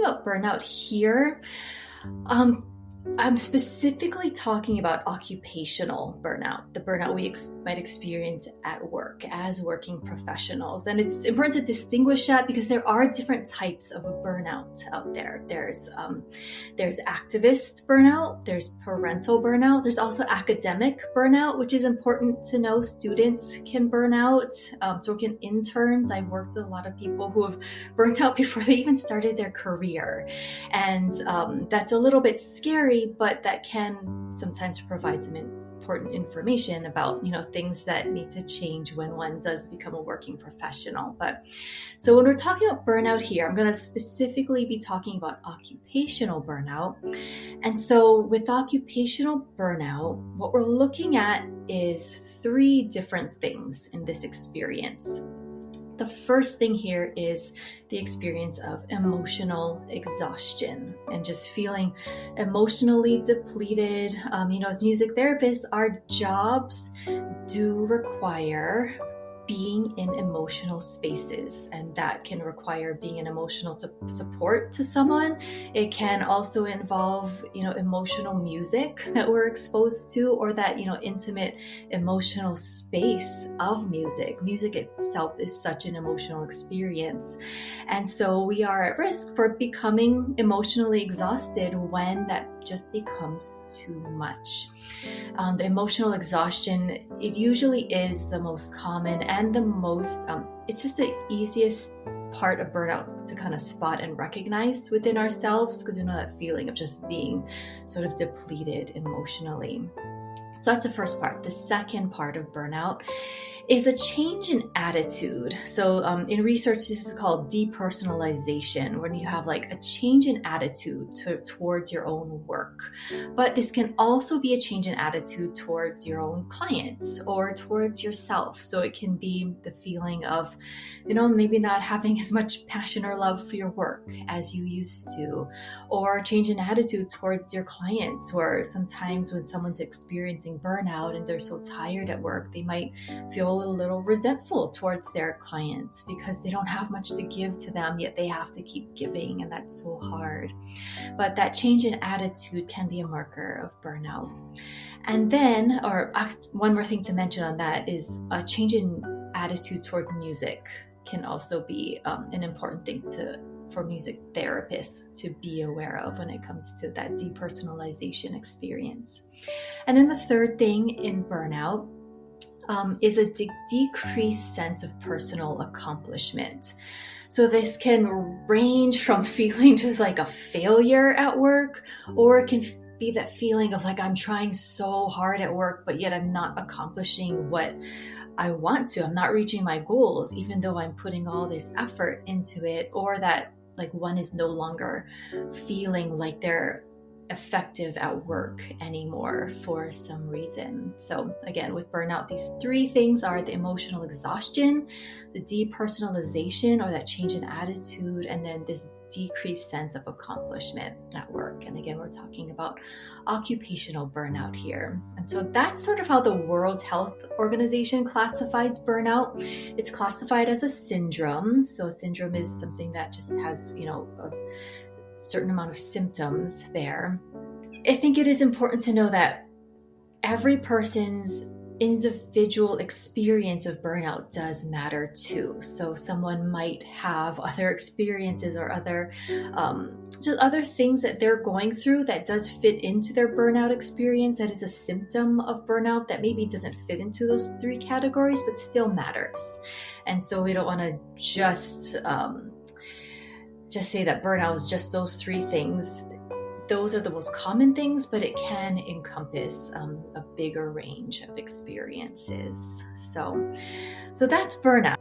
talking about burnout here, I'm specifically talking about occupational burnout, the burnout we might experience at work as working professionals. And it's important to distinguish that because there are different types of burnout out there. There's activist burnout, there's parental burnout, there's also academic burnout, which is important to know. Students can burn out, so can interns. I've worked with a lot of people who have burnt out before they even started their career. And that's a little bit scary, but that can sometimes provide some important information about, things that need to change when one does become a working professional. But so when we're talking about burnout here, I'm going to specifically be talking about occupational burnout. And so with occupational burnout, what we're looking at is 3 different things in this experience. The first thing here is the experience of emotional exhaustion and just feeling emotionally depleted. As music therapists, our jobs do require being in emotional spaces, and that can require being an emotional support to someone. It can also involve, emotional music that we're exposed to, or that, intimate emotional space of music. Music itself is such an emotional experience. And so we are at risk for becoming emotionally exhausted when that just becomes too much. The emotional exhaustion, it usually is the most common and the most, it's just the easiest part of burnout to kind of spot and recognize within ourselves, because we know that feeling of just being sort of depleted emotionally. So that's the first part. The second part of burnout is a change in attitude. So in research, this is called depersonalization, when you have like a change in attitude towards your own work. But this can also be a change in attitude towards your own clients or towards yourself. So it can be the feeling of, maybe not having as much passion or love for your work as you used to, or change in attitude towards your clients, or sometimes when someone's experiencing burnout and they're so tired at work, they might feel a little resentful towards their clients because they don't have much to give to them, yet they have to keep giving, and that's so hard. But that change in attitude can be a marker of burnout. And then, or one more thing to mention on that is a change in attitude towards music can also be an important thing for music therapists to be aware of when it comes to that depersonalization experience. And then the third thing in burnout is a decreased sense of personal accomplishment. So this can range from feeling just like a failure at work, or it can be that feeling of like, I'm trying so hard at work, but yet I'm not accomplishing what I want to. I'm not reaching my goals, even though I'm putting all this effort into it, or that like one is no longer feeling like they're effective at work anymore for some reason. So again, with burnout, these 3 things are the emotional exhaustion, the depersonalization or that change in attitude, and then this decreased sense of accomplishment at work. And again, we're talking about occupational burnout here. And so that's sort of how the World Health Organization classifies burnout. It's classified as a syndrome. So a syndrome is something that just has, a certain amount of symptoms there. I think it is important to know that every person's individual experience of burnout does matter too. So someone might have other experiences or just other things that they're going through that does fit into their burnout experience, that is a symptom of burnout that maybe doesn't fit into those 3 categories, but still matters. And so we don't want to just say that burnout is just those 3 things. Those are the most common things, but it can encompass a bigger range of experiences. So that's burnout.